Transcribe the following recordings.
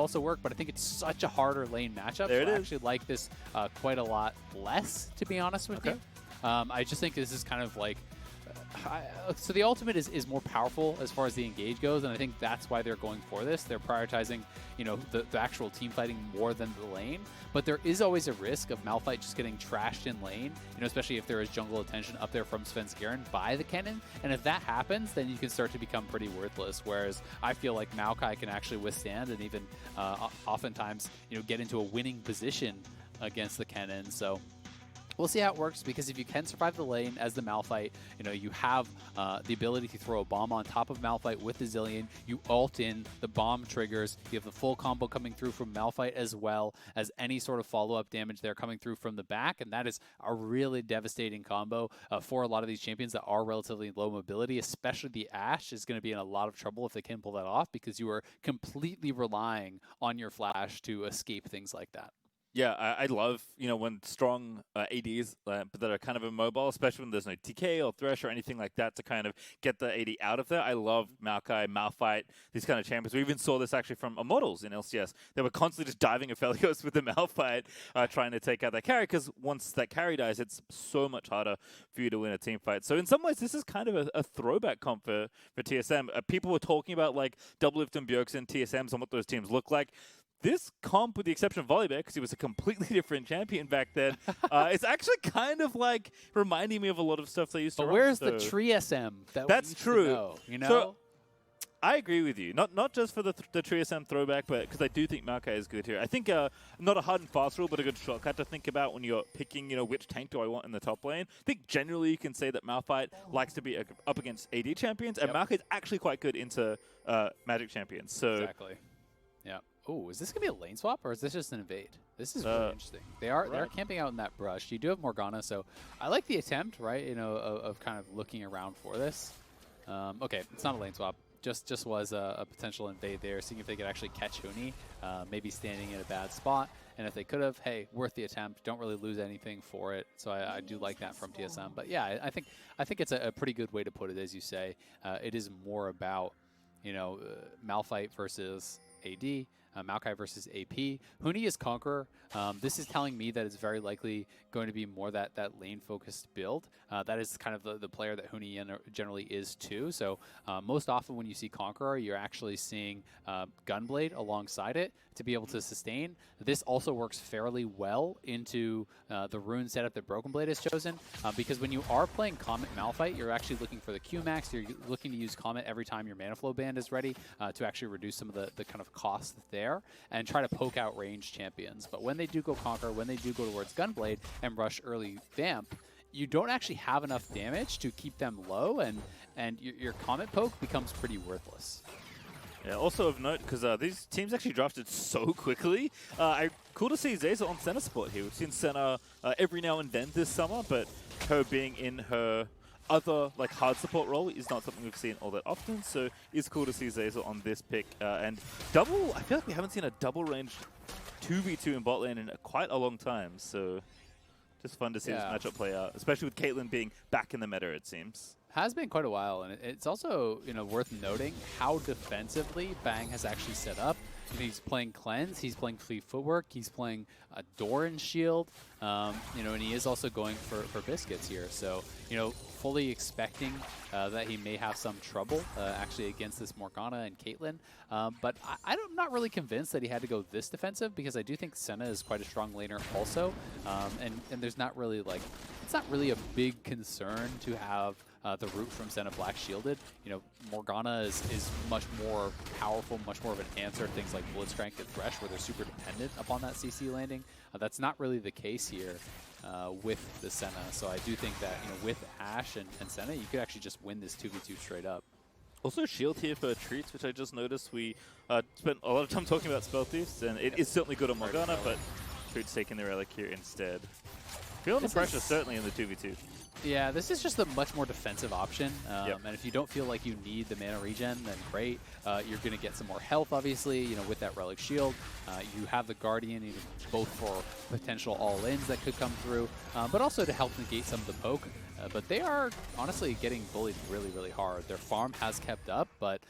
also work, but I think it's such a harder lane matchup. There it I is. actually like this quite a lot less, to be honest with you. I just think this is kind of like so the ultimate is more powerful as far as the engage goes, and I think that's why they're going for this. They're prioritizing, you know, the actual team fighting more than the lane, but there is always a risk of Malphite just getting trashed in lane, you know, especially if there is jungle attention up there from Svenskeren by the Kennen, and if that happens, then you can start to become pretty worthless, whereas I feel like Maokai can actually withstand and even oftentimes, you know, get into a winning position against the Kennen. So we'll see how it works, because if you can survive the lane as the Malphite, you know, you have the ability to throw a bomb on top of Malphite with the Zilean. You ult in, the bomb triggers. You have the full combo coming through from Malphite, as well as any sort of follow-up damage there coming through from the back, and that is a really devastating combo for a lot of these champions that are relatively low mobility, especially the Ashe is going to be in a lot of trouble if they can pull that off, because you are completely relying on your flash to escape things like that. Yeah, I love, you know, when strong ADs that are kind of immobile, especially when there's no TK or Thresh or anything like that to kind of get the AD out of there. I love Maokai, Malphite, these kind of champions. We even saw this actually from Immortals in LCS. They were constantly just diving Aphelios with the Malphite, trying to take out that carry, because once that carry dies, it's so much harder for you to win a team fight. So in some ways, this is kind of a throwback comp for TSM. People were talking about like Doublelift and Bjergsen, TSMs, and what those teams look like. This comp, with the exception of Volibear, because he was a completely different champion back then, it's actually kind of like reminding me of a lot of stuff they used to run. But where's the TSM? That's true. You know? So, I agree with you. Not just for the TSM throwback, but because I do think Maokai is good here. I think not a hard and fast rule, but a good shortcut to think about when you're picking, you know, which tank do I want in the top lane. I think generally you can say that Malphite likes to be up against AD champions, and Maokai is actually quite good into Magic champions. So exactly. Yeah. Oh, is this gonna be a lane swap, or is this just an invade? This is really interesting. They're camping out in that brush. You do have Morgana, so I like the attempt, right? You know, of kind of looking around for this. Okay, it's not a lane swap. Just was a potential invade there, seeing if they could actually catch Huni, maybe standing in a bad spot. And if they could have, hey, worth the attempt. Don't really lose anything for it. So I do like that from TSM. But yeah, I think it's a pretty good way to put it, as you say. It is more about, you know, Malphite versus AD. Maokai versus AP. Huni is Conqueror. This is telling me that it's very likely going to be more that lane-focused build. That is kind of the player that Huni generally is too. So most often when you see Conqueror, you're actually seeing Gunblade alongside it to be able to sustain. This also works fairly well into the rune setup that Broken Blade has chosen, because when you are playing Comet Malphite, you're actually looking for the Q-Max. You're looking to use Comet every time your Mana Flow band is ready to actually reduce some of the kind of costs there and try to poke out ranged champions. But when they do go Conquer, when they do go towards Gunblade and rush early Vamp, you don't actually have enough damage to keep them low, and your Comet poke becomes pretty worthless. Yeah, also of note, because these teams actually drafted so quickly, cool to see Zeyzal on Senna support here. We've seen Senna every now and then this summer, but her being in her other like hard support role is not something we've seen all that often, so it's cool to see Zeyzal on this pick. And double, I feel like we haven't seen a double range 2v2 in bot lane in quite a long time, so just fun to see this matchup play out, especially with Caitlyn being back in the meta, it seems. Has been quite a while, and it's also, you know, worth noting how defensively Bang has actually set up. You know, he's playing Cleanse, he's playing Fleet Footwork, he's playing Doran Shield, you know, and he is also going for Biscuits here. So, you know, fully expecting that he may have some trouble actually against this Morgana and Caitlyn. But I'm not really convinced that he had to go this defensive, because I do think Senna is quite a strong laner also. And there's not really like, it's not really a big concern to have the root from Senna Black shielded. You know, Morgana is much more powerful, much more of an answer to things like Blitzcrank and Thresh, where they're super dependent upon that CC landing. That's not really the case here with the Senna. So I do think that, you know, with Ashe and Senna, you could actually just win this 2v2 straight up. Also shield here for Treatz, which I just noticed. We spent a lot of time talking about Spell Thieves, and it is certainly good on Morgana, but Treatz taking the relic here instead. Feeling the pressure, certainly in the 2v2. Yeah, this is just a much more defensive option, and if you don't feel like you need the mana regen, then great. You're going to get some more health, obviously, you know, with that Relic Shield. You have the Guardian, even both for potential all-ins that could come through, but also to help negate some of the poke. But they are honestly getting bullied really, really hard. Their farm has kept up, but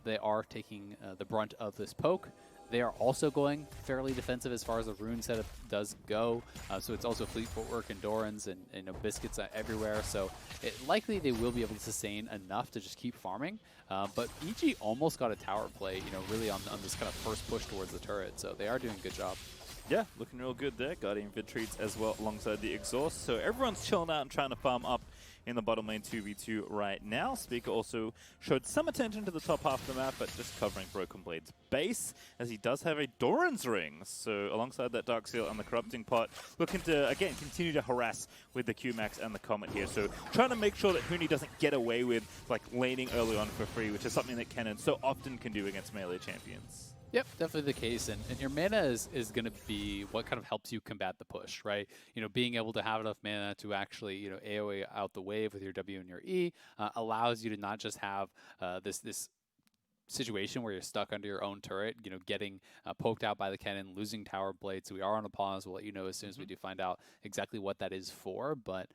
they are taking the brunt of this poke. They are also going fairly defensive as far as the rune setup does go. So it's also fleet footwork and Dorans and biscuits everywhere. So likely they will be able to sustain enough to just keep farming. But EG almost got a tower play, really on this kind of first push towards the turret. So they are doing a good job. Yeah, looking real good there. Guardian for Treatz as well alongside the exhaust. So everyone's chilling out and trying to farm up in the bottom lane 2v2 right now. Spica also showed some attention to the top half of the map, but just covering Broken Blade's base, as he does have a Doran's Ring. So alongside that Dark Seal and the Corrupting Pot, looking to, again, continue to harass with the Q-Max and the Comet here. So trying to make sure that Huni doesn't get away with like laning early on for free, which is something that Kennen so often can do against melee champions. Yep, definitely the case. And your mana is going to be what kind of helps you combat the push, right? Being able to have enough mana to actually, AoE out the wave with your W and your E allows you to not just have this situation where you're stuck under your own turret, getting poked out by the Kennen, losing tower blade. So we are on a pause. We'll let you know as soon as we do find out exactly what that is for. But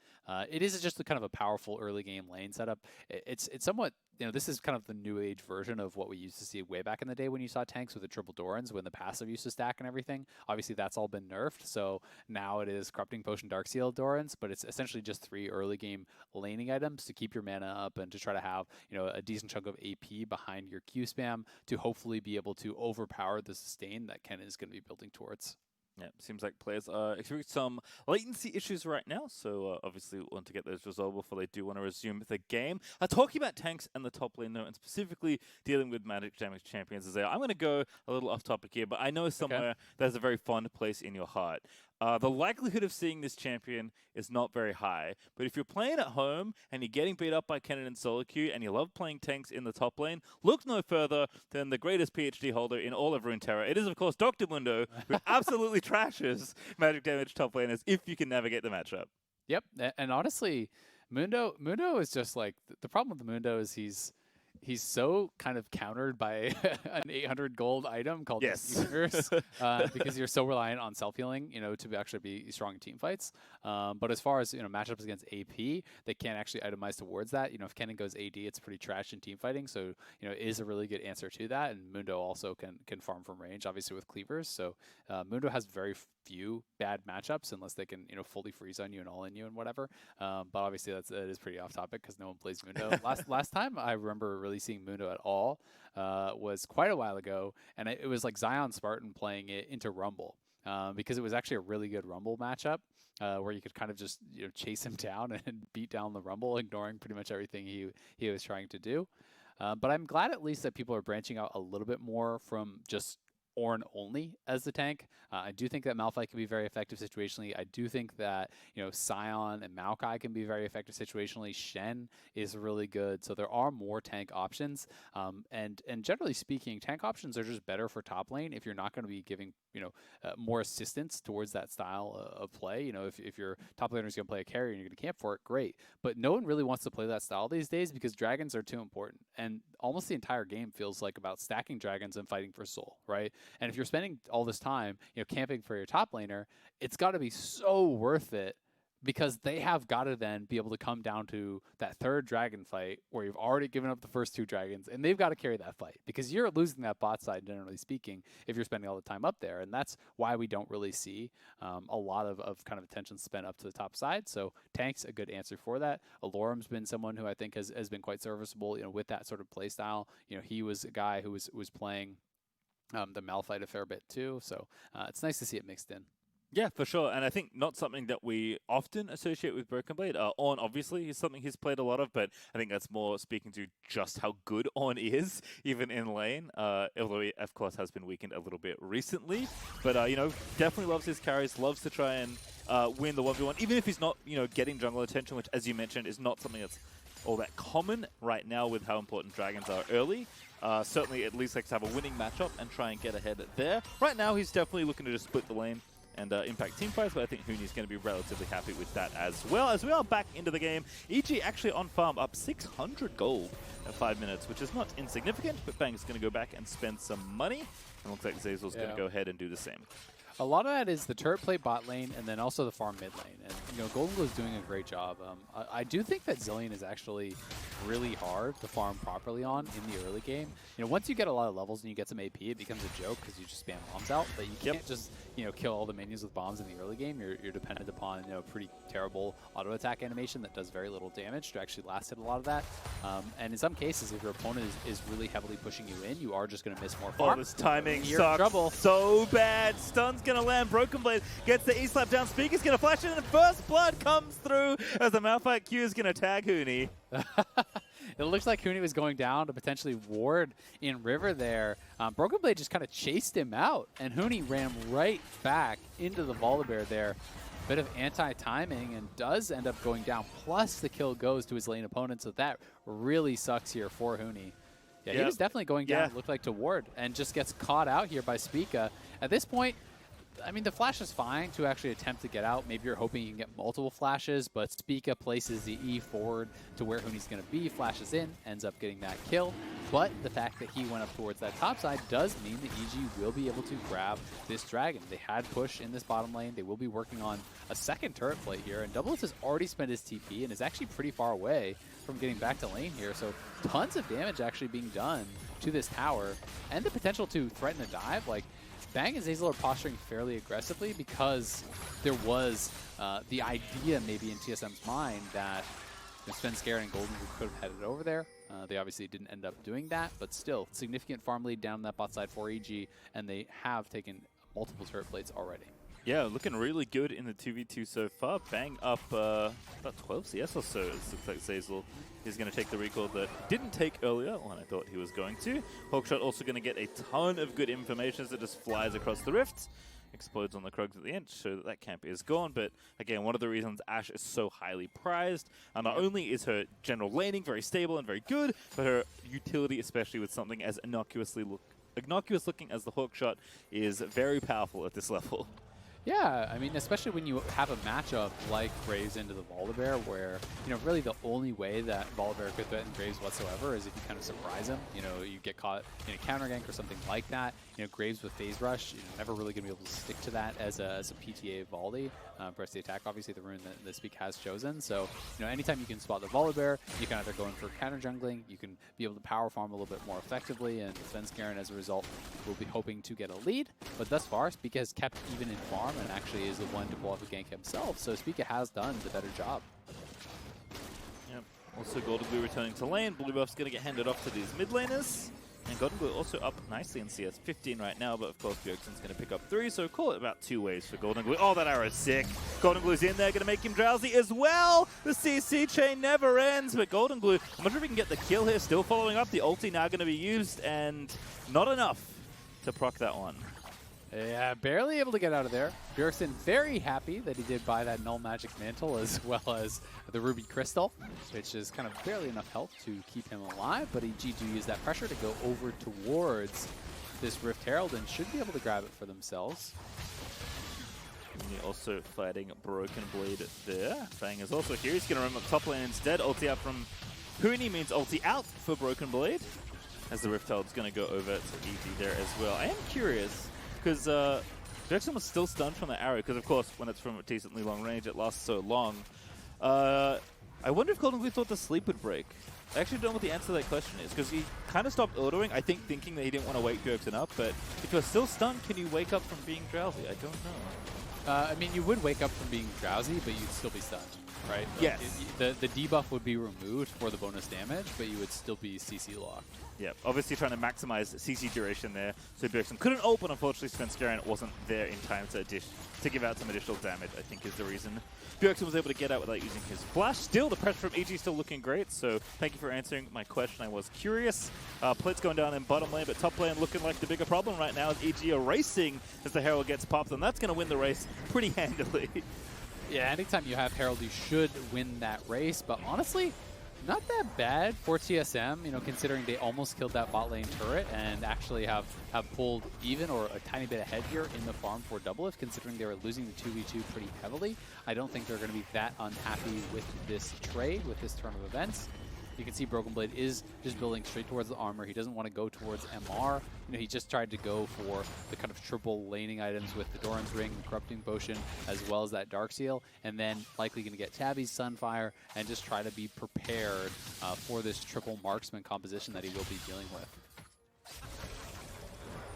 it is just a kind of a powerful early game lane setup. It's somewhat, this is kind of the new age version of what we used to see way back in the day when you saw tanks with the triple Dorans, when the passive used to stack and everything. Obviously, that's all been nerfed. So now it is Corrupting Potion, Dark Seal, Dorans, but it's essentially just 3 early game laning items to keep your mana up and to try to have, a decent chunk of AP behind your Q spam to hopefully be able to overpower the sustain that Kennen is going to be building towards. Yeah, seems like players are experiencing some latency issues right now, so obviously want to get those resolved before they do want to resume the game. Talking about tanks and the top lane, though, and specifically dealing with magic damage champions, I'm going to go a little off topic here, but I know somewhere there's a very fond place in your heart. The likelihood of seeing this champion is not very high, but if you're playing at home and you're getting beat up by Kennen and solo queue and you love playing tanks in the top lane, look no further than the greatest PhD holder in all of Runeterra. It is, of course, Dr. Mundo, who absolutely trashes magic damage top laners if you can navigate the matchup. Yep, and honestly, Mundo is just like, the problem with Mundo is he's so kind of countered by an 800 gold item called Universe, because you're so reliant on self-healing, to actually be strong in team fights. But as far as, matchups against AP, they can't actually itemize towards that. If Kennen goes AD, it's pretty trash in team fighting. So, it is a really good answer to that. And Mundo also can farm from range, obviously with cleavers. So Mundo has very few bad matchups unless they can, fully freeze on you and all in you and whatever. But obviously that is pretty off topic because no one plays Mundo. Last time I remember really seeing Mundo at all was quite a while ago, and it was like Zion Spartan playing it into Rumble, because it was actually a really good Rumble matchup where you could kind of just chase him down and beat down the Rumble, ignoring pretty much everything he was trying to do. But I'm glad at least that people are branching out a little bit more from just Ornn only as the tank. I do think that Malphite can be very effective situationally. I do think that, Sion and Maokai can be very effective situationally. Shen is really good. So there are more tank options. And generally speaking, tank options are just better for top lane if you're not going to be giving, more assistance towards that style of play. If your top laner is going to play a carry and you're going to camp for it, great. But no one really wants to play that style these days because dragons are too important. And almost the entire game feels like about stacking dragons and fighting for soul, right? And if you're spending all this time, camping for your top laner, it's got to be so worth it because they have got to then be able to come down to that third dragon fight where you've already given up the first 2 dragons, and they've got to carry that fight because you're losing that bot side, generally speaking, if you're spending all the time up there. And that's why we don't really see a lot of kind of attention spent up to the top side. So tank's a good answer for that. Aloram's been someone who I think has been quite serviceable, with that sort of play style. He was a guy who was playing the Malphite a fair bit too, so it's nice to see it mixed in. Yeah, for sure, and I think not something that we often associate with Broken Blade. Ornn, obviously, is something he's played a lot of, but I think that's more speaking to just how good Ornn is, even in lane, although he, of course, has been weakened a little bit recently. But, definitely loves his carries, loves to try and win the 1v1, even if he's not, getting jungle attention, which, as you mentioned, is not something that's all that common right now with how important dragons are early. Certainly, at least likes to have a winning matchup and try and get ahead there. Right now, he's definitely looking to just split the lane and impact team fights, but I think Huni's going to be relatively happy with that as well. As we are back into the game, EG actually on farm up 600 gold in 5 minutes, which is not insignificant, but Bang is going to go back and spend some money. And looks like Zeyzal's going to go ahead and do the same. A lot of that is the turret play bot lane and then also the farm mid lane. And, Goldenglue is doing a great job. I do think that Zilean is actually really hard to farm properly on in the early game. Once you get a lot of levels and you get some AP, it becomes a joke because you just spam bombs out. But you can't just, kill all the minions with bombs in the early game. You're dependent upon, a pretty terrible auto attack animation that does very little damage to actually last hit a lot of that. And in some cases, if your opponent is really heavily pushing you in, you are just going to miss more farm. Oh, this timing You're in trouble. So bad. Stun's going to land. Broken Blade gets the E-slap down. Spica's going to flash in, and first blood comes through as the Malphite Q is going to tag Huni. It looks like Huni was going down to potentially ward in River there. Broken Blade just kind of chased him out, and Huni ran right back into the Volibear there. Bit of anti-timing and does end up going down, plus the kill goes to his lane opponent, so that really sucks here for Huni. Yeah, he was definitely going down, it looked like, to ward, and just gets caught out here by Spica. At this point, I mean, the flash is fine to actually attempt to get out. Maybe you're hoping you can get multiple flashes, but Spica places the E forward to where Huni's going to be, flashes in, ends up getting that kill. But the fact that he went up towards that top side does mean that EG will be able to grab this dragon. They had push in this bottom lane. They will be working on a second turret plate here, and Doublelift has already spent his TP and is actually pretty far away from getting back to lane here. So tons of damage actually being done to this tower, and the potential to threaten a dive. Like, Bang and Zeyzal are posturing fairly aggressively because there was the idea maybe in TSM's mind that Svenskeren and Goldenglue could have headed over there. They obviously didn't end up doing that, but still, significant farm lead down that bot side for EG, and they have taken multiple turret plates already. Yeah, looking really good in the 2v2 so far. Bang up about 12 CS or so. It looks like Zeyzal is going to take the recall that didn't take earlier when I thought he was going to. Hawkshot also going to get a ton of good information as it just flies across the rift. Explodes on the Krugs at the end to show that camp is gone. But again, one of the reasons Ashe is so highly prized, and not only is her general laning very stable and very good, but her utility, especially with something as innocuous looking as the Hawkshot, is very powerful at this level. Yeah, I mean, especially when you have a matchup like Graves into the Volibear, where, really the only way that Volibear could threaten Graves whatsoever is if you kind of surprise him. You get caught in a counter gank or something like that. Graves with Phase Rush, never really going to be able to stick to that as a PTA Volley. Press the attack, obviously the rune that Spica has chosen. So, anytime you can spot the Volibear, you can either go in for counter jungling, you can be able to power farm a little bit more effectively, and Svenskeren, as a result, will be hoping to get a lead. But thus far, Spica has kept even in farm and actually is the one to pull off a gank himself. So Spica has done the better job. Yep. Also, Goldenglue returning to lane. Blue buff's going to get handed off to these mid laners. And Goldenglue also up nicely in CS, 15 right now, but of course Bjergsen's going to pick up 3, so call it about 2 ways for Goldenglue. Oh, that arrow's sick. Goldenglue in there, going to make him drowsy as well. The CC chain never ends, but Goldenglue, I'm not sure if he can get the kill here, still following up. The ulti now going to be used, and not enough to proc that one. Yeah, barely able to get out of there. Bjergsen very happy that he did buy that Null Magic Mantle as well as the Ruby Crystal, which is kind of barely enough health to keep him alive, but EG do use that pressure to go over towards this Rift Herald and should be able to grab it for themselves. Huni also fighting Broken Blade there. Fang is also here. He's going to run up top lane instead. Ulti out from Huni means ulti out for Broken Blade, as the Rift Herald's going to go over to EG there as well. I am curious, because Bjergsen was still stunned from the arrow, because of course when it's from a decently long range it lasts so long. I wonder if Goldenglue thought the sleep would break. I actually don't know what the answer to that question is, because he kind of stopped autoing, I think thinking that he didn't want to wake Bjergsen up, but if you're still stunned, can you wake up from being drowsy? I don't know. I mean, you would wake up from being drowsy, but you'd still be stunned, right? Yes. The debuff would be removed for the bonus damage, but you would still be CC locked. Yeah, obviously trying to maximize CC duration there, so Bjergsen couldn't ult, but unfortunately Svenskeren wasn't there in time to give out some additional damage, I think is the reason Bjergsen was able to get out without using his flash. Still, the pressure from EG still looking great, so thank you for answering my question. I was curious. Plate's going down in bottom lane, but top lane looking like the bigger problem right now is EG are racing as the Herald gets popped, and that's going to win the race pretty handily. Yeah, anytime you have Herald, you should win that race, but honestly, not that bad for TSM, considering they almost killed that bot lane turret and actually have pulled even or a tiny bit ahead here in the farm for Doublelift, considering they were losing the 2v2 pretty heavily. I don't think they're going to be that unhappy with this trade, with this turn of events. You can see Broken Blade is just building straight towards the armor. He doesn't want to go towards MR. You know, he just tried to go for the kind of triple laning items with the Doran's Ring, the Corrupting Potion, as well as that Dark Seal, and then likely going to get Tabby's Sunfire and just try to be prepared for this triple marksman composition that he will be dealing with.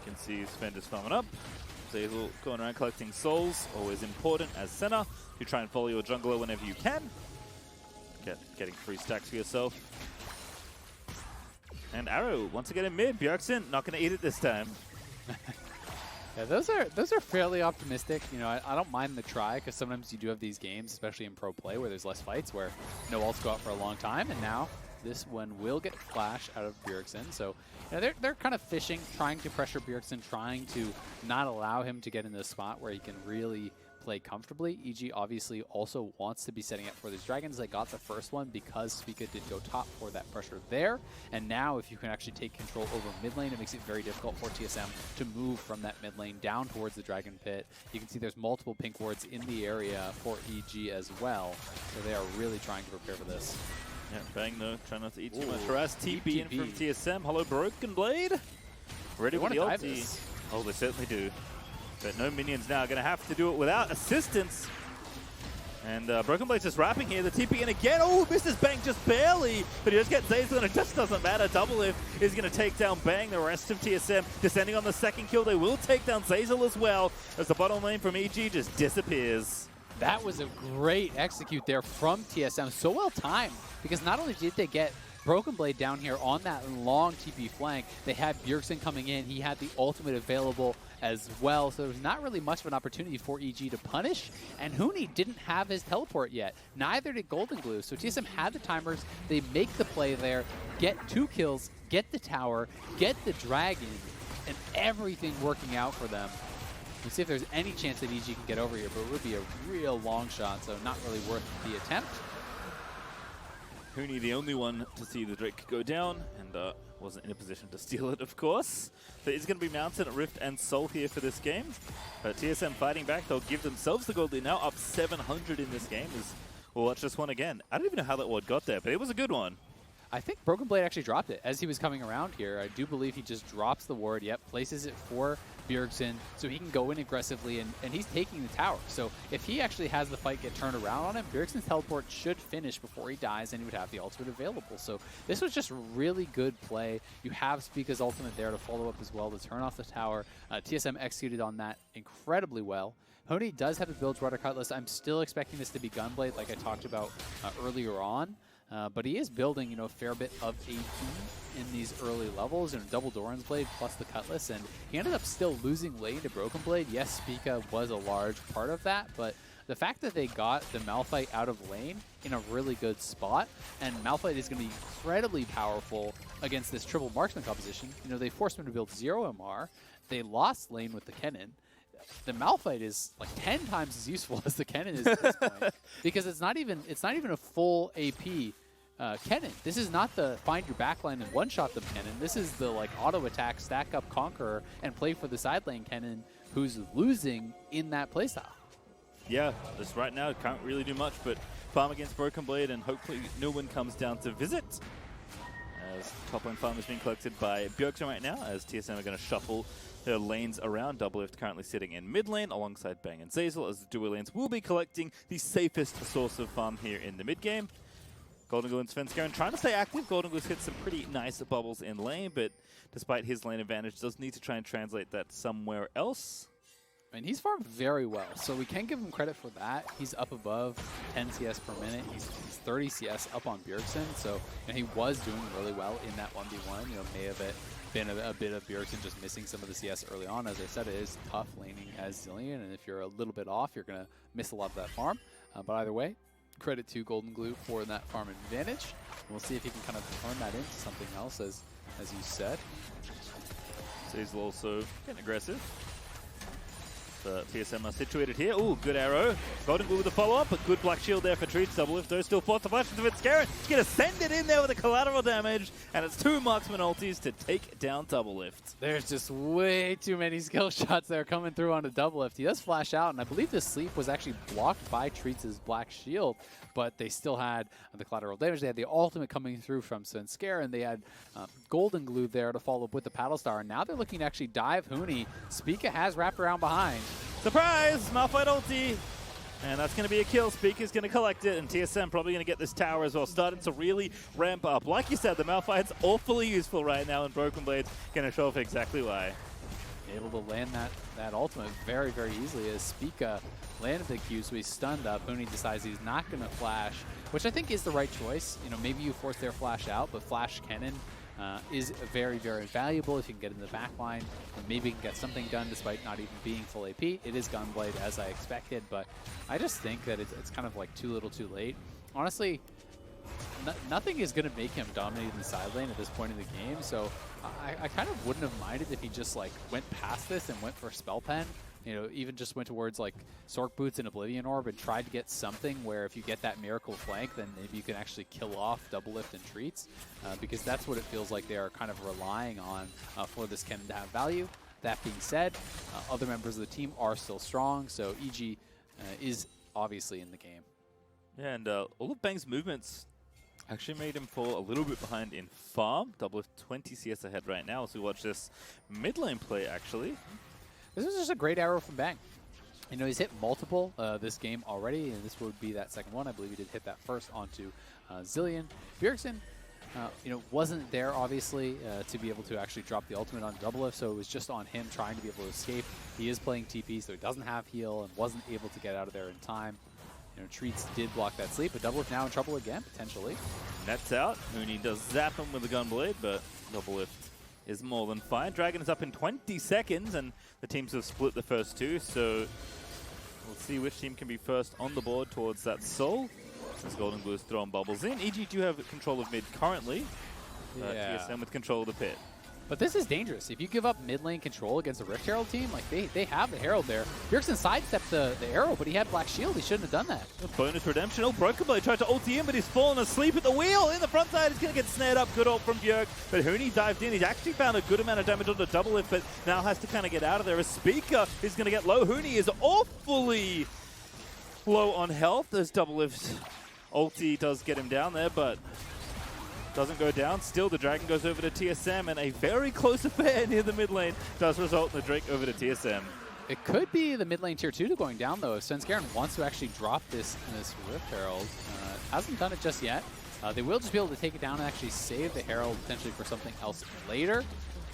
You can see Sven just farming up. Zeyzal going around collecting souls, always important as Senna. You try and follow your jungler whenever you can. Getting free stacks for yourself. And Arrow, once again in mid. Bjergsen not going to eat it this time. Yeah, those are fairly optimistic. You know, I don't mind the try because sometimes you do have these games, especially in pro play, where there's less fights, where no ults go out for a long time, and now this one will get flash out of Bjergsen. So, you know, they're kind of fishing, trying to pressure Bjergsen, trying to not allow him to get in the spot where he can really play comfortably. EG obviously also wants to be setting up for these dragons. They got the first one because Spica did go top for that pressure there. And now if you can actually take control over mid lane, it makes it very difficult for TSM to move from that mid lane down towards the dragon pit. You can see there's multiple pink wards in the area for EG as well. So they are really trying to prepare for this. Yeah, Bang though, trying not to eat too much harass. TP in from TSM. Hello, Broken Blade. Ready with the ulti. Oh, they certainly do. But no minions now. Going to have to do it without assistance. And Broken Blade's just wrapping here. The TP in again. Oh, misses Bang just barely. But he just gets Zeyzal and it just doesn't matter. Doublelift is going to take down Bang. The rest of TSM descending on the second kill. They will take down Zeyzal as well as the bottom lane from EG just disappears. That was a great execute there from TSM. So well timed, because not only did they get Broken Blade down here on that long TP flank, they had Bjergsen coming in. He had the ultimate available as well, so there was not really much of an opportunity for EG to punish, and Huni didn't have his teleport yet. Neither did Goldenglue, so TSM had the timers. They make the play there, get 2 kills, get the tower, get the dragon, and everything working out for them. We'll see if there's any chance that EG can get over here, but it would be a real long shot, so not really worth the attempt. Huni the only one to see the Drake go down, and wasn't in a position to steal it, of course. There is going to be Mountain, Rift, and Soul here for this game. But TSM fighting back, they'll give themselves the gold lead now, up 700 in this game. We'll watch this one again. I don't even know how that ward got there, but it was a good one. I think Broken Blade actually dropped it as he was coming around here. I do believe he just drops the ward, places it for Bjergsen so he can go in aggressively, and he's taking the tower. So if he actually has the fight get turned around on him, Bjergsen's teleport should finish before he dies, and he would have the ultimate available. So this was just really good play. You have Spica's ultimate there to follow up as well to turn off the tower. TSM executed on that incredibly well. Huni does have a Bilgewater Cutlass. I'm still expecting this to be Gunblade like I talked about earlier on. But he is building, a fair bit of AP in these early levels, double Doran's Blade plus the Cutlass, and he ended up still losing lane to Broken Blade. Yes, Spica was a large part of that, but the fact that they got the Malphite out of lane in a really good spot, and Malphite is going to be incredibly powerful against this triple marksman composition. They forced him to build 0 MR. They lost lane with the Kennen. The Malphite is like 10 times as useful as the Kennen is at this point, because it's not even a full AP Kennen. This is not the find your backline and one-shot them Kennen. This is the auto attack, stack up Conqueror, and play for the side lane Kennen, who's losing in that playstyle. Yeah, just right now can't really do much but farm against Broken Blade, and hopefully no one comes down to visit. As top lane farm is being collected by Bjergsen right now, as TSM are going to shuffle their lanes around. Doublelift currently sitting in mid lane alongside Bang and Zeyzal, as the dual lanes will be collecting the safest source of farm here in the mid game. Goldenglue and Svenskeren trying to stay active. Goldenglue's hit some pretty nice bubbles in lane, but despite his lane advantage, does need to try and translate that somewhere else. And he's farmed very well, so we can give him credit for that. He's up above 10 CS per minute. He's 30 CS up on Bjergsen, so he was doing really well in that 1v1. May have been a bit of Bjergsen just missing some of the CS early on. As I said, it is tough laning as Zilean, and if you're a little bit off, you're going to miss a lot of that farm. But either way, credit to Goldenglue for that farm advantage. We'll see if he can kind of turn that into something else, as you said. So he's also getting aggressive. TSM are situated here. Ooh, good arrow. Goldenglue with the follow-up, but good black shield there for Treatz. Doublelift, though, still forced the flash to Svenskeren. He's going to send it in there with the collateral damage, and it's 2 marksman ultis to take down Doublelift. There's just way too many skill shots there coming through on a Doublelift. He does flash out, and I believe the sleep was actually blocked by Treatz's black shield, but they still had the collateral damage. They had the ultimate coming through from Svenskeren. They had Goldenglue there to follow up with the Paddle Star, and now they're looking to actually dive Huni. Spica has wrapped around behind. Surprise! Malphite ulti! And that's going to be a kill. Spica's going to collect it, and TSM probably going to get this tower as well. Starting to really ramp up. Like you said, the Malphite's awfully useful right now, and Broken Blade's going to show off exactly why. Able to land that ultimate very, very easily as Spica landed the Q, so he's stunned up. Huni decides he's not going to flash, which I think is the right choice. You know, maybe you force their flash out, but flash Kennen is very, very valuable if you can get in the back line. Maybe you can get something done despite not even being full AP. It is Gunblade as I expected, but I just think that it's kind of like too little too late. Honestly, nothing is going to make him dominate in the side lane at this point in the game, so I kind of wouldn't have minded if he just like went past this and went for Spell Pen. You know, even just went towards like Sork Boots and Oblivion Orb and tried to get something where if you get that Miracle Flank, then maybe you can actually kill off Doublelift and Treatz, because that's what it feels like they are kind of relying on for this Kennen to have value. That being said, other members of the team are still strong, so EG is obviously in the game. Yeah, and all of Bang's movements actually made him fall a little bit behind in farm. Doublelift 20 CS ahead right now as we watch this mid lane play, actually. This was just a great arrow from Bang. You know, he's hit multiple this game already, and this would be that second one. I believe he did hit that first onto Zilean. Bjergsen, you know, wasn't there, obviously, to be able to actually drop the ultimate on Doublelift, so it was just on him trying to be able to escape. He is playing TP, so he doesn't have heal and wasn't able to get out of there in time. You know, Treatz did block that sleep, but Doublelift now in trouble again, potentially. Nets out. Huni does zap him with the Gunblade, but Doublelift is more than fine. Dragon is up in 20 seconds, and the teams have split the first two, so we'll see which team can be first on the board towards that soul. As Goldenglue is throwing bubbles in. EG do have control of mid currently. Yeah. TSM with control of the pit. But this is dangerous. If you give up mid lane control against a Rift Herald team, like they have the Herald there. Bjergsen sidestepped the arrow, but he had Black Shield. He shouldn't have done that. A bonus redemption. Oh, Broken Blade tried to ulti in, but he's fallen asleep at the wheel. In the front side, he's going to get snared up. Good ult from Bjerg. But Huni dived in. He's actually found a good amount of damage on the Doublelift, but now has to kind of get out of there. A Spica is going to get low. Huni is awfully low on health as Doublelift ulti does get him down there, but doesn't go down. Still, the Dragon goes over to TSM, and a very close affair near the mid lane does result in the Drake over to TSM. It could be the mid lane tier 2 going down, though, if Svenskeren wants to actually drop this Rift Herald. Hasn't done it just yet. They will just be able to take it down and actually save the Herald potentially for something else later.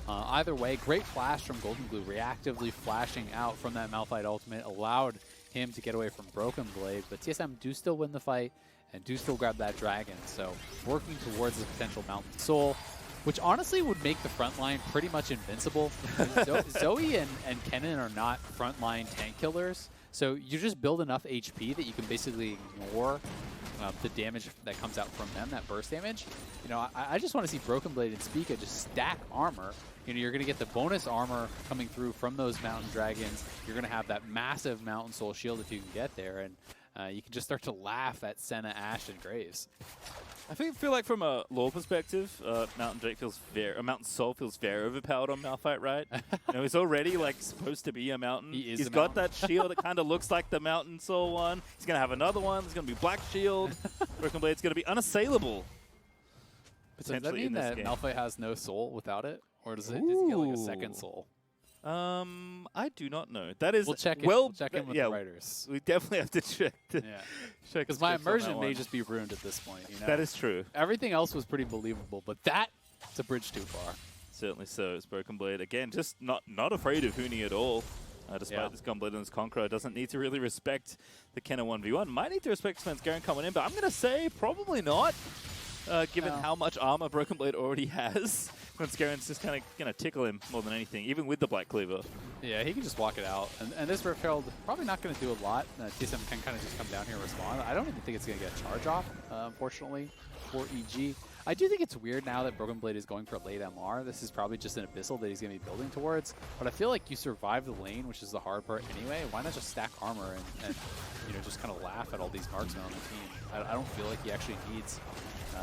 Either way, great flash from Goldenglue, reactively flashing out from that Malphite ultimate, allowed him to get away from Broken Blade, but TSM do still win the fight and do still grab that Dragon, so working towards the potential Mountain Soul, which honestly would make the front line pretty much invincible. Zoe and Kennen are not frontline tank killers, so you just build enough HP that you can basically ignore the damage that comes out from them, that burst damage. You know, I just want to see Broken Blade and Spica just stack armor. You know, you're going to get the bonus armor coming through from those Mountain Dragons. You're going to have that massive Mountain Soul shield if you can get there, and you can just start to laugh at Senna, Ashe, and Graves. I feel like from a lore perspective, Mountain Soul feels very overpowered on Malphite, right? You know, he's already like supposed to be a mountain. He's got that shield that kind of looks like the Mountain Soul one. He's gonna have another one. There's gonna be Black Shield. Broken Blade's gonna be unassailable. So does that mean that Malphite has no soul without it, or does he get like a second soul? I do not know. That is we'll check in with the writers. We definitely have to check. Because my immersion may just be ruined at this point. You know? That is true. Everything else was pretty believable, but that's a bridge too far. Certainly so. It's Broken Blade again, just not afraid of Huni at all. Despite this Gunblade and this Conqueror, doesn't need to really respect the Kennen 1v1. Might need to respect Svenskeren coming in, but I'm going to say probably not. Given how much armor Broken Blade already has, Svenskeren's just kind of going to tickle him more than anything, even with the Black Cleaver. Yeah, he can just walk it out. And this Rift Herald probably not going to do a lot. TSM can kind of just come down here and respond. I don't even think it's going to get a charge off, unfortunately, for EG. I do think it's weird now that Broken Blade is going for late MR. This is probably just an Abyssal that he's going to be building towards. But I feel like you survive the lane, which is the hard part anyway. Why not just stack armor and you know, just kind of laugh at all these marksmen on the team? I don't feel like he actually needs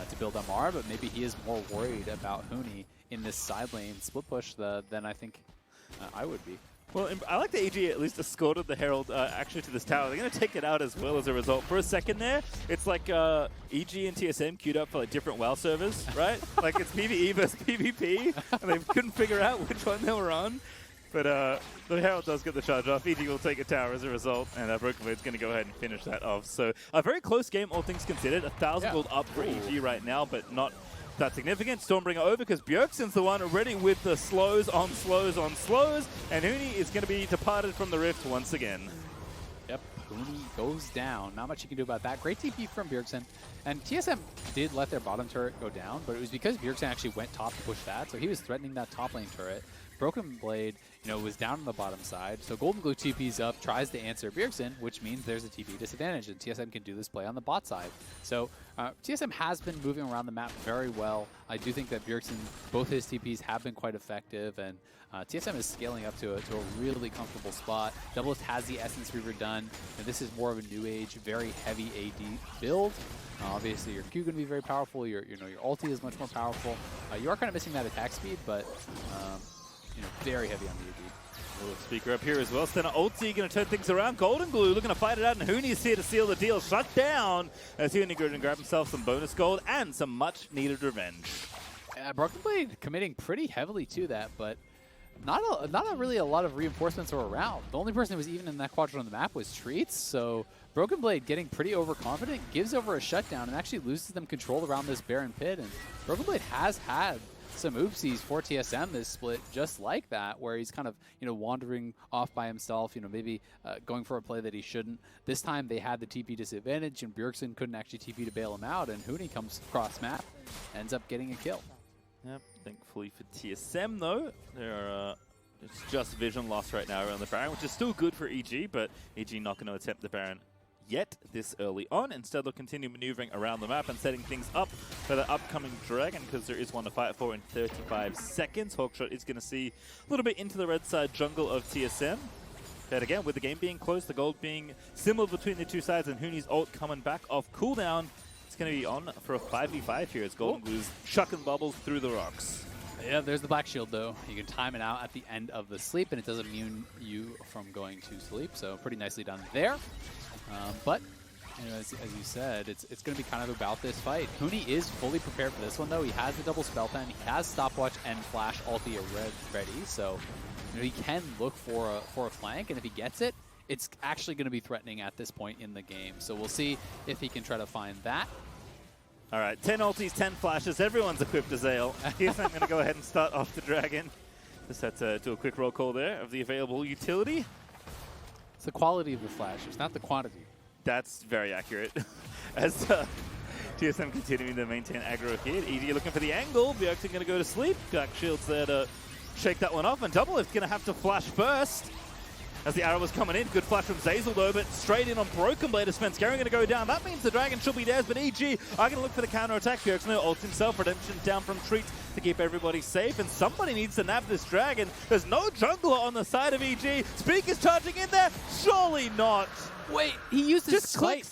to build MR, but maybe he is more worried about Huni in this side lane split push than I think I would be. Well, I like the EG at least escorted the Herald actually to this tower. They're going to take it out as well as a result. For a second there, it's like EG and TSM queued up for like different WoW servers, right? Like it's PvE versus PvP, and they couldn't figure out which one they were on. But the Herald does get the charge off. EG will take a tower as a result, and Broken Blade's going to go ahead and finish that off. So a very close game, all things considered. 1,000 gold up for EG right now, but not that significant. Stormbringer over because Bjergsen's the one already with the slows on slows on slows, and Huni is going to be departed from the rift once again. Yep, Huni goes down. Not much you can do about that. Great TP from Bjergsen. And TSM did let their bottom turret go down, but it was because Bjergsen actually went top to push that, so he was threatening that top lane turret. Broken Blade, you know, was down on the bottom side, so Goldenglue TP's up, tries to answer Bjergsen, which means there's a TP disadvantage, and TSM can do this play on the bot side. So TSM has been moving around the map very well. I do think that Bjergsen, both his TPs have been quite effective, and TSM is scaling up to a really comfortable spot. Doublelift has the Essence Reaver done, and this is more of a new age, very heavy AD build. Obviously, your Q going to be very powerful. Your ulti is much more powerful. You are kind of missing that attack speed, but you know, very heavy on the AD. Little Spica up here as well. Senna ulti going to turn things around. Goldenglue looking to fight it out, and Huni's here to seal the deal. Shut down as Huni goes and grab himself some bonus gold and some much-needed revenge. Broken Blade committing pretty heavily to that, but not really a lot of reinforcements were around. The only person who was even in that quadrant on the map was Treatz, so Broken Blade getting pretty overconfident, gives over a shutdown, and actually loses them control around this Baron pit. And Broken Blade has had some oopsies for TSM this split just like that, where he's kind of, you know, wandering off by himself, you know, maybe going for a play that he shouldn't. This time they had the TP disadvantage, and Bjergsen couldn't actually TP to bail him out, and Huni comes across map, ends up getting a kill. Yep, thankfully for TSM though, it's just vision loss right now around the Baron, which is still good for EG, but EG not going to attempt the Baron yet this early on. Instead, they'll continue maneuvering around the map and setting things up for the upcoming Dragon, because there is one to fight for in 35 seconds. Hawkshot is going to see a little bit into the red side jungle of TSM. But again, with the game being close, the gold being similar between the two sides, and Huni's ult coming back off cooldown, it's going to be on for a 5v5 here as Goldenglue's chucking bubbles through the rocks. Yeah, there's the black shield though. You can time it out at the end of the sleep, and it doesn't immune you from going to sleep, so pretty nicely done there. But, you know, as you said, it's going to be kind of about this fight. Huni is fully prepared for this one, though. He has the double spell pen, he has stopwatch and flash ulti ready, so you know, he can look for a flank, and if he gets it, it's actually going to be threatening at this point in the game. So we'll see if he can try to find that. All right, 10 ultis, 10 flashes. Everyone's equipped to Zeyzal. Here's I'm going to go ahead and start off the Dragon. Just had to do a quick roll call there of the available utility. It's the quality of the flashes, not the quantity. That's very accurate. As TSM continuing to maintain aggro here. EG looking for the angle. Bjergsen going to go to sleep. Black Shield's there to shake that one off. And Doublelift going to have to flash first. As the arrow was coming in. Good flash from Zeyzal though, but straight in on Broken Blade. Svenskeren going to go down. That means the Dragon should be theirs, but EG are going to look for the counter-attack. Bjergsen ults himself. Redemption down from Treatz to keep everybody safe, and somebody needs to nab this Dragon. There's no jungler on the side of EG. Spica's charging in there. Surely not. Wait, he used his smite.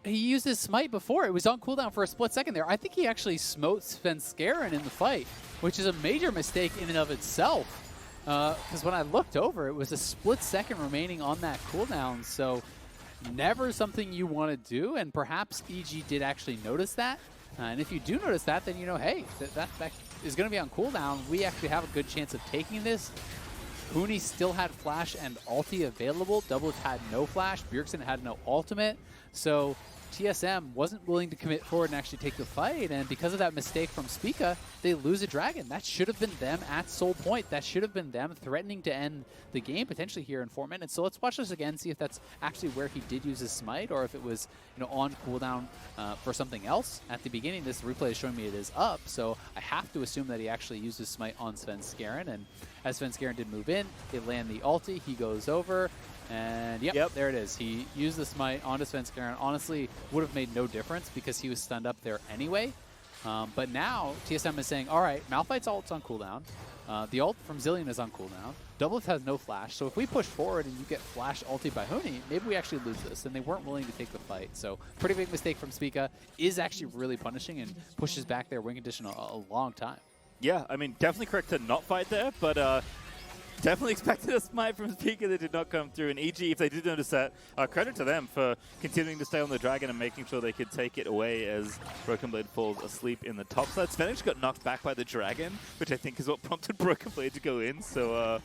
He used his smite before. It was on cooldown for a split second there. I think he actually smote Svenskeren in the fight, which is a major mistake in and of itself. Because when I looked over, it was a split second remaining on that cooldown, so never something you want to do, and perhaps EG did actually notice that. And if you do notice that, then you know, hey, that is going to be on cooldown. We actually have a good chance of taking this. Huni still had flash and ulti available. Doublelift had no flash. Bjergsen had no ultimate. So TSM wasn't willing to commit forward and actually take the fight, and because of that mistake from Spica, they lose a Dragon. That should have been them at Soul Point. That should have been them threatening to end the game potentially here in 4 minutes. So let's watch this again, see if that's actually where he did use his smite, or if it was, you know, on cooldown for something else. At the beginning, this replay is showing me it is up, so I have to assume that he actually used his smite on Svenskeren, and as Svenskeren did move in, they land the ulti, he goes over, and yep, there it is. He used the smite onto Svenskeren. Honestly, would have made no difference because he was stunned up there anyway. But now TSM is saying, all right, Malphite's ult's on cooldown. The ult from Zilean is on cooldown. Doublelift has no flash, so if we push forward and you get flash ulti by Huni, maybe we actually lose this. And they weren't willing to take the fight. So pretty big mistake from Spica. Is actually really punishing and pushes back their win condition a long time. Yeah, I mean, definitely correct to not fight there, but definitely expected a smite from Spica that did not come through. And EG, if they did notice that, credit to them for continuing to stay on the dragon and making sure they could take it away as Broken Blade falls asleep in the top side. Svenskeren got knocked back by the dragon, which I think is what prompted Broken Blade to go in. So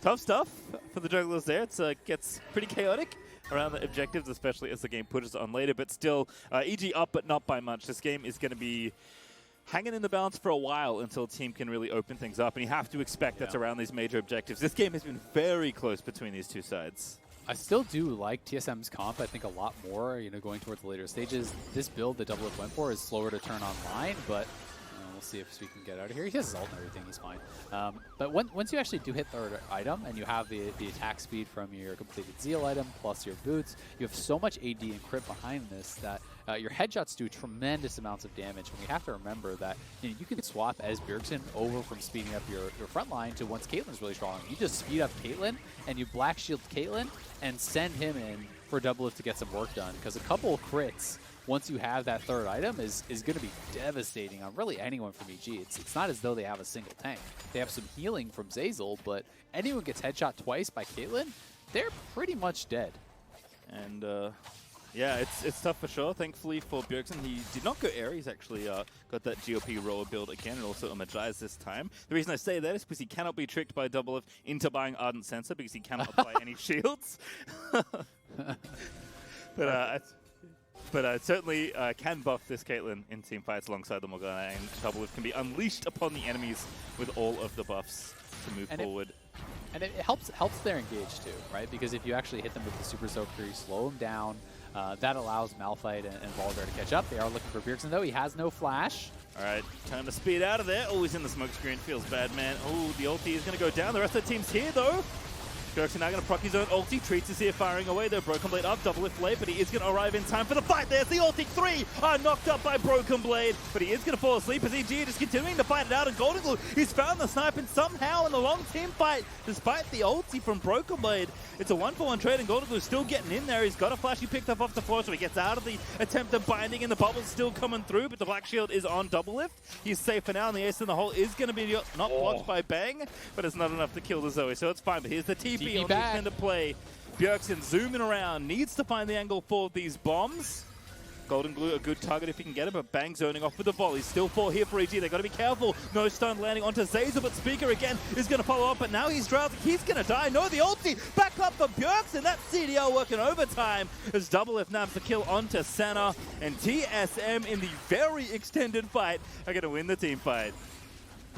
tough stuff for the jugglers there. It gets pretty chaotic around the objectives, especially as the game pushes on later. But still, EG up, but not by much. This game is going to be hanging in the balance for a while until a team can really open things up, and you have to expect that's around these major objectives. This game has been very close between these two sides. I still do like TSM's comp, I think, a lot more, going towards the later stages. This build that Doublelift went for is slower to turn online, but we'll see if we can get out of here. He has his ult and everything, he's fine. But once you actually do hit third item, and you have the attack speed from your completed Zeal item, plus your boots, you have so much AD and crit behind this that your headshots do tremendous amounts of damage. And we have to remember that you can swap as Bjergsen over from speeding up your front line to once Caitlyn's really strong. You just speed up Caitlyn, and you black shield Caitlyn, and send him in for Doublelift to get some work done. Because a couple of crits, once you have that third item, is going to be devastating on really anyone from EG. It's not as though they have a single tank. They have some healing from Zeyzal, but anyone gets headshot twice by Caitlyn, they're pretty much dead. And yeah, it's tough for sure. Thankfully for Bjergsen, he did not go air. He's actually got that GOP roller build again, and also Imagise this time. The reason I say that is because he cannot be tricked by Doublelift into buying Ardent Sensor, because he cannot apply any shields. But certainly can buff this Caitlyn in team fights alongside the Morgana, and Doublelift can be unleashed upon the enemies with all of the buffs to move forward. And it helps their engage too, right? Because if you actually hit them with the Super Soaker, you slow them down. That allows Malphite and Volibear to catch up. They are looking for Bjergsen, though. He has no flash. All right, time to speed out of there. Oh, he's in the smoke screen. Feels bad, man. Oh, the ulti is going to go down. The rest of the team's here, though. Bjergsen now going to proc his own ulti. Treatz is here firing away, though. Broken Blade up, Doublelift late, but he is going to arrive in time for the fight. There's the ulti. 3 are knocked up by Broken Blade, but he is going to fall asleep as EG is continuing to fight it out. And Goldenglue, he's found the snipe, and somehow in the long team fight, despite the ulti from Broken Blade, it's a 1-for-1 trade, and Goldenglue still getting in there. He's got a flash he picked up off the floor, so he gets out of the attempt of binding, and the bubble's still coming through, but the black shield is on Doublelift. He's safe for now, and the ace in the hole is going to be not blocked by Bang, but it's not enough to kill the Zoe, so it's fine. But here's the TP on the extended play. Bjergsen zooming around, needs to find the angle for these bombs. Goldenglue, a good target if he can get it, but Bang zoning off with the volley. Still 4 here for EG. They've got to be careful. No stun landing onto Zeyzal, but Spica again is going to follow up, but now he's drowsy. He's going to die. No, the ulti back up for Bjergsen. That CDL working overtime as Doublelift nabs the kill onto Senna, and TSM in the very extended fight are going to win the team fight.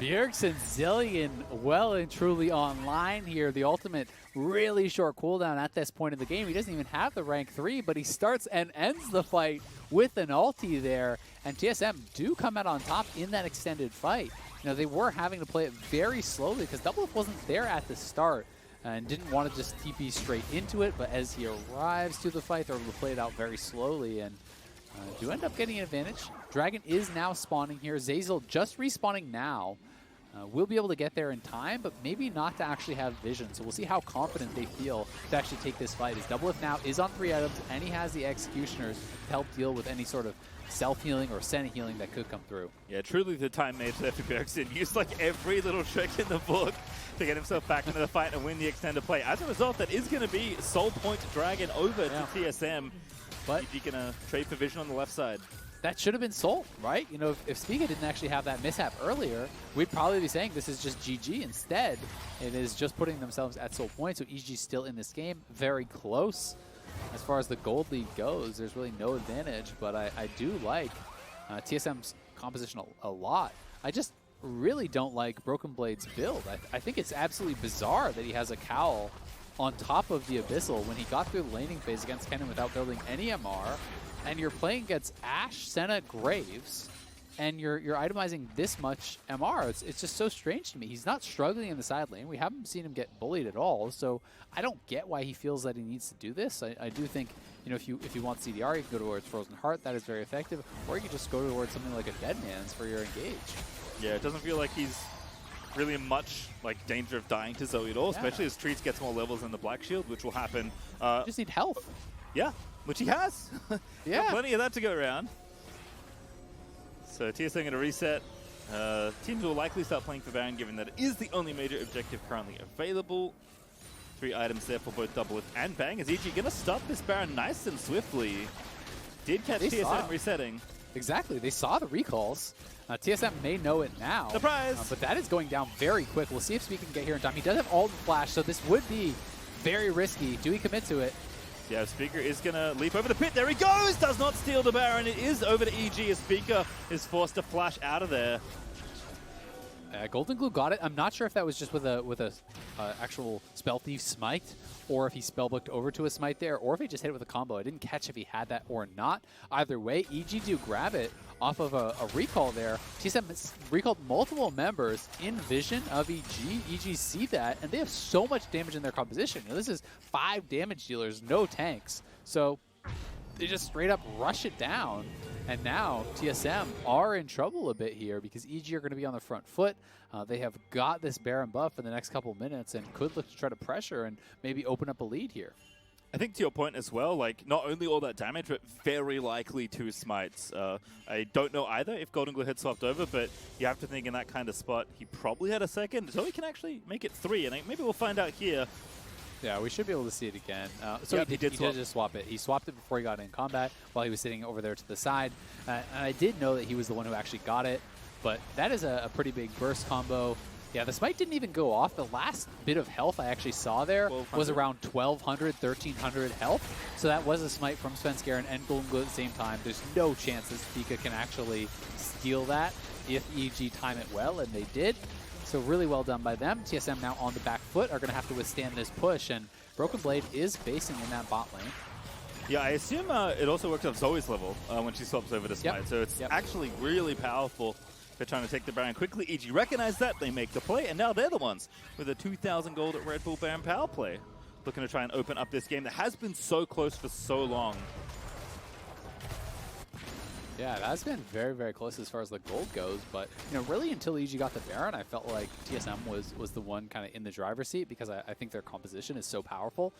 Bjergsen, Zilean well and truly online here. The ultimate really short cooldown at this point of the game. He doesn't even have the rank 3, but he starts and ends the fight with an ulti there. And TSM do come out on top in that extended fight. They were having to play it very slowly because Doublelift wasn't there at the start and didn't want to just TP straight into it. But as he arrives to the fight, they're able to play it out very slowly and do end up getting an advantage. Dragon is now spawning here. Zeyzal just respawning now. We'll be able to get there in time, but maybe not to actually have vision. So we'll see how confident they feel to actually take this fight. As Doublelift now is on 3 items, and he has the Executioners to help deal with any sort of self-healing or Senna healing that could come through. Yeah, truly the time made there for Bjergsen. Used like every little trick in the book to get himself back into the fight and win the extended play. As a result, that is going to be Soul Point Dragon over to TSM. But he's going to trade for vision on the left side. That should have been Soul, right? If Spica didn't actually have that mishap earlier, we'd probably be saying this is just GG. Instead, it is just putting themselves at Soul Point, so EG still in this game, very close. As far as the gold lead goes, there's really no advantage, but I do like TSM's composition a lot. I just really don't like Broken Blade's build. I think it's absolutely bizarre that he has a cowl on top of the Abyssal when he got through the laning phase against Kennen without building any MR. And you're playing against Ashe, Senna, Graves, and you're itemizing this much MR. It's just so strange to me. He's not struggling in the side lane. We haven't seen him get bullied at all, so I don't get why he feels that he needs to do this. I do think, you know, if you want CDR, you can go towards Frozen Heart. That is very effective. Or you can just go towards something like a Dead Man's for your engage. Yeah, it doesn't feel like he's really in much like danger of dying to Zoe at all, especially as Treatz gets more levels in the Black Shield, which will happen. You just need health. Yeah, which he has. Yeah. Plenty of that to go around. So TSM going to reset. Teams will likely start playing for Baron, given that it is the only major objective currently available. 3 items there for both Doublelift and Bang. Is EG going to stop this Baron nice and swiftly? Did catch TSM resetting. Exactly. They saw the recalls. TSM may know it now. Surprise! But that is going down very quick. We'll see if Spica can get here in time. He does have ult and flash, so this would be very risky. Do we commit to it? Yeah, Spica is going to leap over the pit. There he goes! Does not steal the Baron. It is over to EG as Spica is forced to flash out of there. Goldenglue got it. I'm not sure if that was just with a actual Spell Thief smite, or if he spellbooked over to a smite there, or if he just hit it with a combo. I didn't catch if he had that or not. Either way, EG do grab it off of a recall there. TSM recalled multiple members in vision of EG. EG see that, and they have so much damage in their composition. You know, this is 5 damage dealers, no tanks. So they just straight up rush it down. And now TSM are in trouble a bit here because EG are going to be on the front foot. They have got this Baron buff in the next couple of minutes and could look to try to pressure and maybe open up a lead here. I think to your point as well, like not only all that damage, but very likely 2 smites. I don't know either if Goldenglue had swapped over, but you have to think in that kind of spot, he probably had a second. So he can actually make it 3, and maybe we'll find out here. Yeah, we should be able to see it again. So he did just swap it. He swapped it before he got in combat while he was sitting over there to the side. And I did know that he was the one who actually got it, but that is a pretty big burst combo. Yeah, the smite didn't even go off. The last bit of health I actually saw there was around 1,200, 1,300 health. So that was a smite from Svenskeren and Goldenglue at the same time. There's no chance that Spica can actually steal that if EG time it well, and they did. So really well done by them. TSM now on the back foot are going to have to withstand this push, and Broken Blade is facing in that bot lane. Yeah, I assume it also works off Zoe's level when she swaps over to Smite, so it's actually really powerful. They're trying to take the Baron quickly. EG recognize that, they make the play, and now they're the ones with a 2,000 gold at Red Bull Baron power play. Looking to try and open up this game that has been so close for so long. Yeah, that's been very, very close as far as the gold goes, but you know, really until EG got the Baron, I felt like TSM was the one kind of in the driver's seat because I think their composition is so powerful.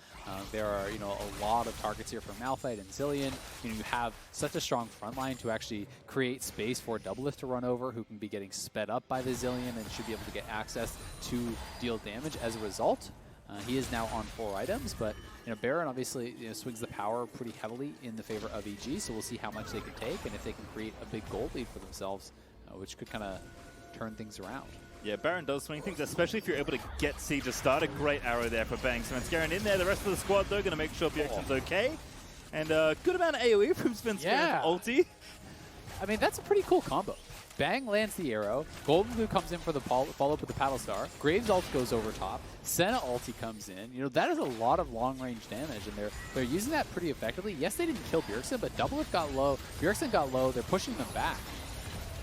There are, you know, a lot of targets here from Malphite and Zilean. You know, you have such a strong front line to actually create space for Doublelift to run over, who can be getting sped up by the Zilean and should be able to get access to deal damage as a result. He is now on 4 items, but you know, Baron obviously swings the power pretty heavily in the favor of EG, so we'll see how much they can take and if they can create a big gold lead for themselves, which could kind of turn things around. Yeah, Baron does swing things, especially if you're able to get Siege to start. A great arrow there for Bang. Svenskeren in there. The rest of the squad, though, going to make sure Bjergsen's okay. And good amount of AoE from Svenskeren ulti. I mean, that's a pretty cool combo. Bang lands the arrow, Goldenglue comes in for the follow-up with the Paddle Star, Graves ult goes over top, Senna ulti comes in. You know, that is a lot of long-range damage, and they're using that pretty effectively. Yes, they didn't kill Bjergsen, but Doublelift got low, Bjergsen got low, they're pushing them back.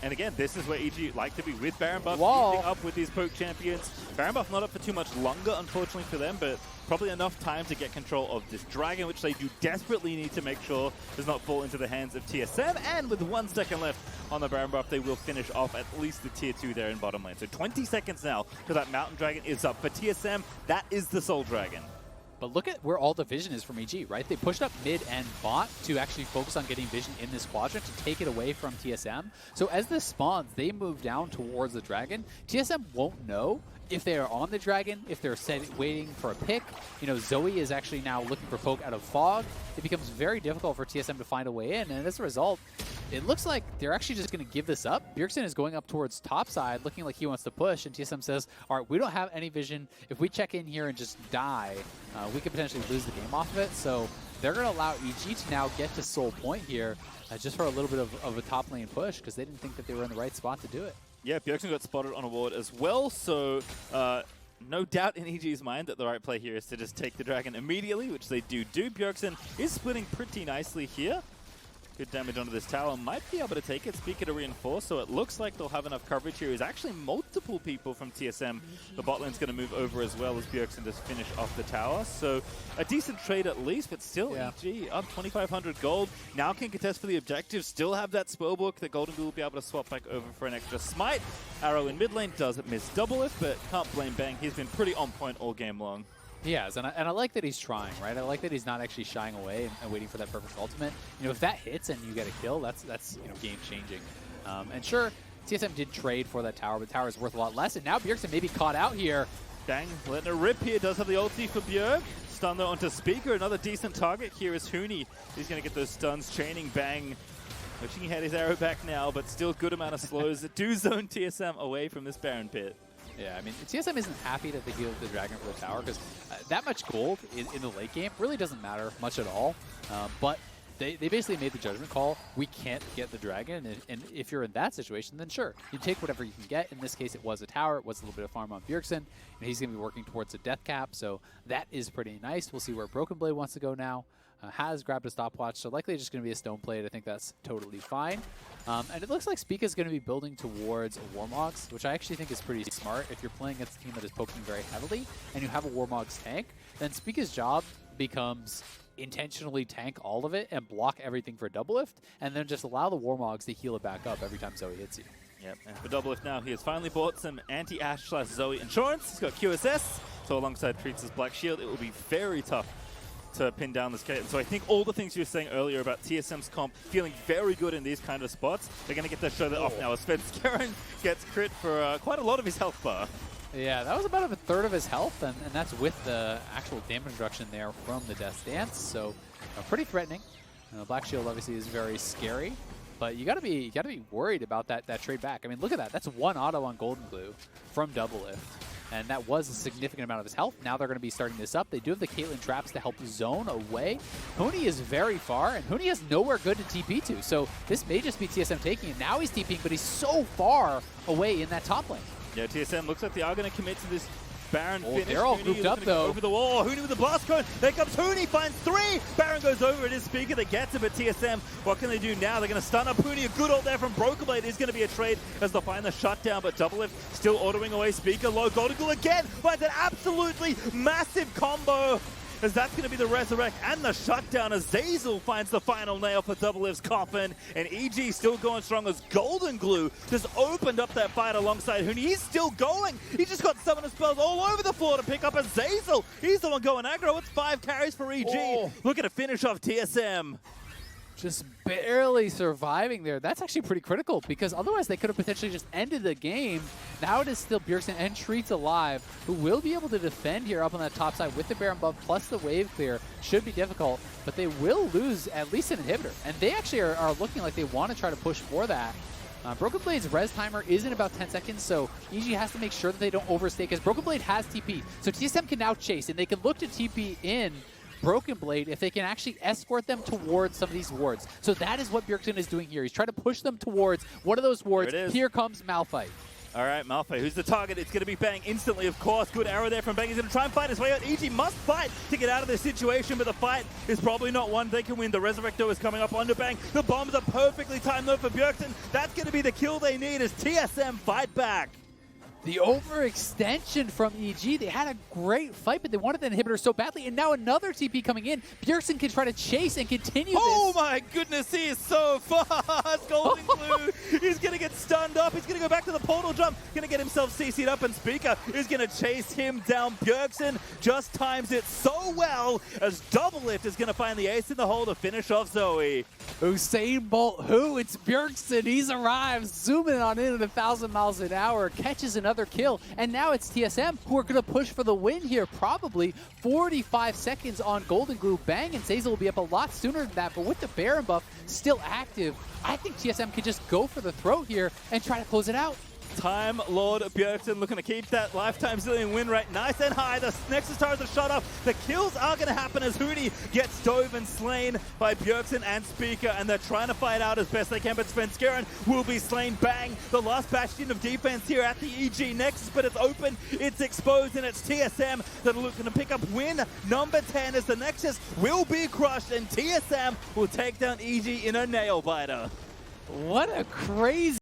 And again, this is where EG like to be with Baron buff, keeping up with these poke champions. Baron buff not up for too much longer, unfortunately for them, but probably enough time to get control of this dragon, which they do desperately need to make sure does not fall into the hands of TSM. And with 1 second left on the Baron buff, they will finish off at least the tier 2 there in bottom lane. So 20 seconds now till that Mountain Dragon is up. For TSM, that is the Soul Dragon. But look at where all the vision is from EG, right? They pushed up mid and bot to actually focus on getting vision in this quadrant to take it away from TSM. So as this spawns, they move down towards the dragon. TSM won't know if they are on the dragon, if they're waiting for a pick. You know, Zoe is actually now looking for folk out of fog. It becomes very difficult for TSM to find a way in, and as a result, it looks like they're actually just going to give this up. Bjergsen is going up towards top side, looking like he wants to push, and TSM says, all right, we don't have any vision. If we check in here and just die, we could potentially lose the game off of it. So they're going to allow EG to now get to Soul Point here just for a little bit of a top lane push because they didn't think that they were in the right spot to do it. Yeah, Bjergsen got spotted on a ward as well, so no doubt in EG's mind that the right play here is to just take the dragon immediately, which they do. Bjergsen is splitting pretty nicely here. Good damage onto this tower. Might be able to take it. Spica to reinforce, so it looks like they'll have enough coverage here. There's actually multiple people from TSM. The bot lane's going to move over as well as Bjergsen just finish off the tower. So a decent trade at least, but still EG up 2,500 gold. Now can contest for the objective. Still have that spellbook that Goldenglue will be able to swap back over for an extra smite. Arrow in mid lane doesn't miss Doublelift, but can't blame Bang. He's been pretty on point all game long. He has, and I like that he's trying, right? I like that he's not actually shying away and waiting for that perfect ultimate. You know, if that hits and you get a kill, that's you know, game changing. And sure, TSM did trade for that tower, but the tower is worth a lot less. And now Bjergsen may be caught out here. Bang, letting it rip here. Does have the ulti for Bjerg. Stun though onto Spica. Another decent target here is Huni. He's going to get those stuns. Chaining Bang. Wishing he had his arrow back now, but still good amount of slows. Do zone TSM away from this Baron pit. Yeah, I mean, TSM isn't happy that they healed the dragon for the tower because that much gold in the late game really doesn't matter much at all. But they basically made the judgment call. We can't get the dragon, and if you're in that situation, then sure, you take whatever you can get. In this case, it was a tower. It was a little bit of farm on Bjergsen, and he's going to be working towards a death cap, so that is pretty nice. We'll see where Broken Blade wants to go now. Has grabbed a stopwatch, so likely just going to be a stone plate. I think that's totally fine. And it looks like Spica is going to be building towards Warmogs, which I actually think is pretty smart. If you're playing against a team that is poking very heavily and you have a Warmogs tank, then Spica's job becomes intentionally tank all of it and block everything for Doublelift, and then just allow the Warmogs to heal it back up every time Zoe hits you. Yep, and for Doublelift now, he has finally bought some anti-Ashe/Zoe insurance. He's got QSS, so alongside Treatz' Black Shield, it will be very tough to pin down this Caitlyn. So I think all the things you were saying earlier about TSM's comp feeling very good in these kind of spots, they're going to get to show that off now as Svenskeren gets crit for quite a lot of his health bar. Yeah, that was about a third of his health, and that's with the actual damage reduction there from the Death Dance, so pretty threatening. Black Shield obviously is very scary, but you gotta be worried about that trade back. I mean, look at that. That's one auto on Goldenglue from Doublelift. And that was a significant amount of his health. Now they're going to be starting this up. They do have the Caitlyn traps to help zone away. Huni is very far, and Huni has nowhere good to TP to. So this may just be TSM taking it. Now he's TPing, but he's so far away in that top lane. Yeah, TSM looks like they are going to commit to this Baron finish. They're all grouped up, though. Over the wall. Huni with the blast cone. There comes Huni. Finds 3. Baron goes over. It is Spica that gets it, but TSM, what can they do now? They're going to stun up Huni. A good ult there from Broken Blade is going to be a trade as they'll find the shutdown, but Doublelift still ordering away Spica. Low Goldenglue again. Finds an absolutely massive combo, as that's going to be the resurrect and the shutdown as Zeyzal finds the final nail for Doublelift's coffin. And EG still going strong as Goldenglue just opened up that fight alongside Huni. He's still going. He just got summoner spells all over the floor to pick up a Zeyzal. He's the one going aggro. It's 5 carries for EG. Looking to finish off TSM. Just barely surviving there. That's actually pretty critical because otherwise they could have potentially just ended the game. Now it is still Bjergsen and Treatz alive, who will be able to defend here up on that top side with the Baron buff plus the wave clear. Should be difficult, but they will lose at least an inhibitor. And they actually are looking like they want to try to push for that. Broken Blade's res timer is in about 10 seconds, so EG has to make sure that they don't overstay because Broken Blade has TP. So TSM can now chase, and they can look to TP in Broken Blade if they can actually escort them towards some of these wards. So that is what Bjergsen is doing here. He's trying to push them towards one of those wards. Here comes Malphite. All right, Malphite, who's the target? It's going to be Bang instantly, of course. Good arrow there from Bang. He's going to try and fight his way out. EG must fight to get out of this situation, but the fight is probably not one they can win. The Resurrecto is coming up onto Bang. The bombs are perfectly timed, though, for Bjergsen. That's going to be the kill they need as TSM fight back. The overextension from EG. They had a great fight, but they wanted the inhibitor so badly, and now another TP coming in. Bjergsen can try to chase and continue this. Oh my goodness, he is so fast. Goldenglue, he's going to get stunned up. He's going to go back to the portal jump. Going to get himself CC'd up, and Spica is going to chase him down. Bjergsen just times it so well as Doublelift is going to find the ace in the hole to finish off Zoe. Usain Bolt, it's Bjergsen. He's arrived, zooming on in at 1,000 miles an hour, catches another kill, and now it's TSM who are going to push for the win here. Probably 45 seconds on Goldenglue. Bang and Zeyzal will be up a lot sooner than that, but with the Baron buff still active, I think TSM can just go for the throat here and try to close it out. Time Lord Bjergsen looking to keep that lifetime Zilean win rate nice and high. The Nexus towers are shot up. The kills are going to happen as Huni gets dove and slain by Bjergsen and Spica, and they're trying to fight out as best they can, but Svenskeren will be slain. Bang! The last bastion of defense here at the EG Nexus, but it's open, it's exposed, and it's TSM that are looking to pick up win number 10 as the Nexus will be crushed, and TSM will take down EG in a nail biter. What a crazy